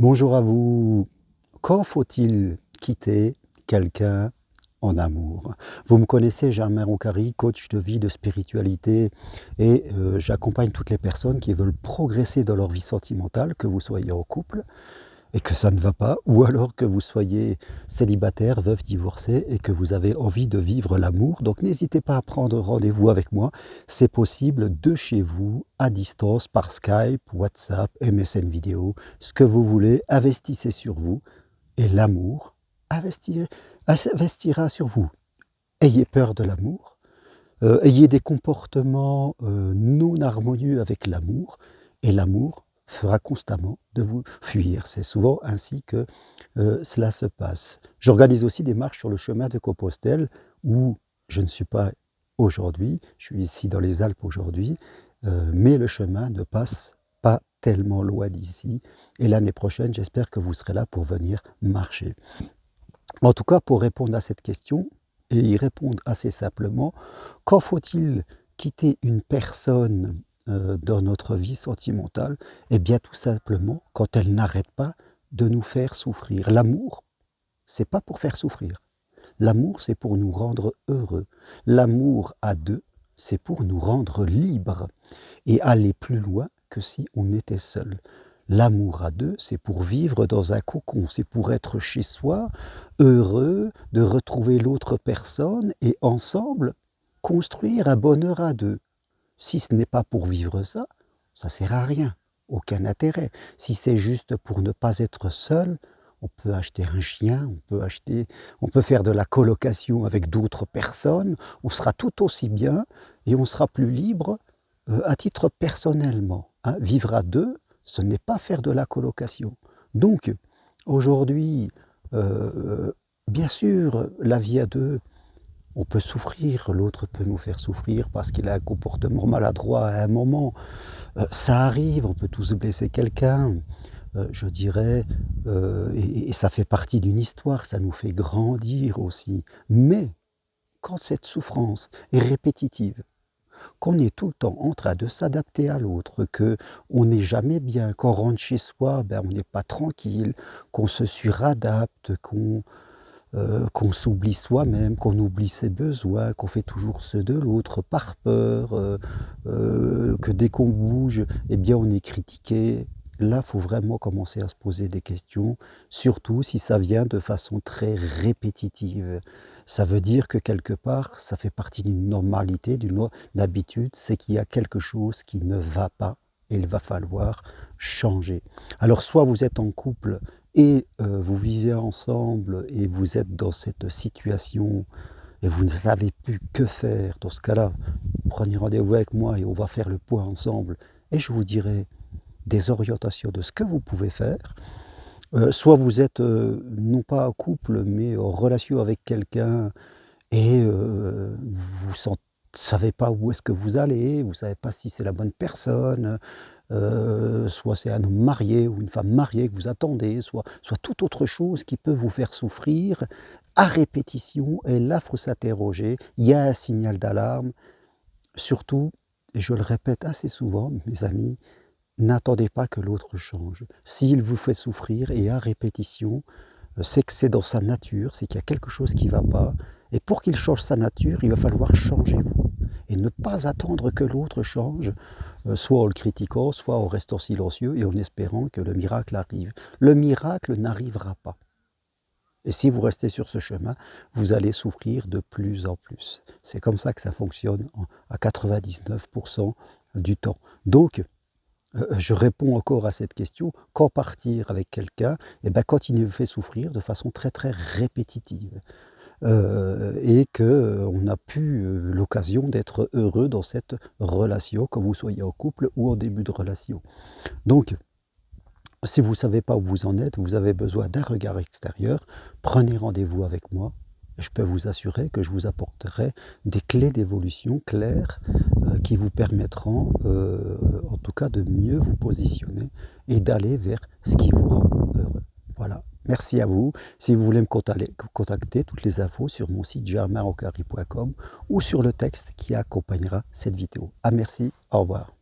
Bonjour à vous. Quand faut-il quitter quelqu'un en amour? Vous me connaissez, Germain Roncari, coach de vie, de spiritualité, et j'accompagne toutes les personnes qui veulent progresser dans leur vie sentimentale, que vous soyez en couple et que ça ne va pas, ou alors que vous soyez célibataire, veuf, divorcé et que vous avez envie de vivre l'amour. Donc n'hésitez pas à prendre rendez-vous avec moi. C'est possible de chez vous, à distance, par Skype, WhatsApp, MSN vidéo, ce que vous voulez. Investissez sur vous et l'amour investira sur vous. Ayez peur de l'amour. Ayez des comportements non harmonieux avec l'amour, et l'amour fera constamment de vous fuir. C'est souvent ainsi que cela se passe. J'organise aussi des marches sur le chemin de Compostelle, où je ne suis pas aujourd'hui, je suis ici dans les Alpes aujourd'hui, mais le chemin ne passe pas tellement loin d'ici, et l'année prochaine, j'espère que vous serez là pour venir marcher. En tout cas, pour répondre à cette question, et y répondre assez simplement, quand faut-il quitter une personne dans notre vie sentimentale? Eh bien, tout simplement, quand elle n'arrête pas de nous faire souffrir. L'amour, c'est pas pour faire souffrir. L'amour, c'est pour nous rendre heureux. L'amour à deux, c'est pour nous rendre libres et aller plus loin que si on était seul. L'amour à deux, c'est pour vivre dans un cocon, c'est pour être chez soi, heureux de retrouver l'autre personne et ensemble construire un bonheur à deux. Si ce n'est pas pour vivre ça, ça ne sert à rien, aucun intérêt. Si c'est juste pour ne pas être seul, on peut acheter un chien, on peut faire de la colocation avec d'autres personnes, on sera tout aussi bien et on sera plus libre à titre personnellement. Hein. Vivre à deux, ce n'est pas faire de la colocation. Donc, aujourd'hui, bien sûr, la vie à deux, on peut souffrir, l'autre peut nous faire souffrir parce qu'il a un comportement maladroit à un moment. Ça arrive, on peut tous blesser quelqu'un, je dirais, et ça fait partie d'une histoire, ça nous fait grandir aussi. Mais quand cette souffrance est répétitive, qu'on est tout le temps en train de s'adapter à l'autre, qu'on n'est jamais bien, qu'on rentre chez soi, ben on n'est pas tranquille, qu'on se suradapte, qu'on s'oublie soi-même, qu'on oublie ses besoins, qu'on fait toujours ceux de l'autre par peur, que dès qu'on bouge, eh bien on est critiqué. Là, il faut vraiment commencer à se poser des questions, surtout si ça vient de façon très répétitive. Ça veut dire que quelque part, ça fait partie d'une normalité, d'une habitude, c'est qu'il y a quelque chose qui ne va pas et il va falloir changer. Alors soit vous êtes en couple et vous vivez ensemble et vous êtes dans cette situation et vous ne savez plus que faire, dans ce cas-là, prenez rendez-vous avec moi et on va faire le point ensemble et je vous dirai des orientations de ce que vous pouvez faire. Soit vous êtes non pas en couple mais en relation avec quelqu'un et vous ne savez pas où est-ce que vous allez, vous ne savez pas si c'est la bonne personne, soit c'est un homme marié ou une femme mariée que vous attendez, soit toute autre chose qui peut vous faire souffrir à répétition, et là il faut s'interroger, il y a un signal d'alarme. Surtout, et je le répète assez souvent, mes amis, n'attendez pas que l'autre change. S'il vous fait souffrir et à répétition, c'est que c'est dans sa nature, c'est qu'il y a quelque chose qui ne va pas. Et pour qu'il change sa nature, il va falloir changer vous. Et ne pas attendre que l'autre change, soit en le critiquant, soit en restant silencieux et en espérant que le miracle arrive. Le miracle n'arrivera pas. Et si vous restez sur ce chemin, vous allez souffrir de plus en plus. C'est comme ça que ça fonctionne à 99% du temps. Donc, je réponds encore à cette question, quand partir avec quelqu'un? Eh bien, quand il nous fait souffrir de façon très très répétitive. Et qu'on n'a plus l'occasion d'être heureux dans cette relation, que vous soyez en couple ou en début de relation. Donc, si vous ne savez pas où vous en êtes, vous avez besoin d'un regard extérieur, prenez rendez-vous avec moi. Et je peux vous assurer que je vous apporterai des clés d'évolution claires qui vous permettront, en tout cas, de mieux vous positionner et d'aller vers ce qui vous rend heureux. Voilà. Merci à vous. Si vous voulez me contacter, toutes les infos sur mon site germainroncari.com ou sur le texte qui accompagnera cette vidéo. Ah merci, au revoir.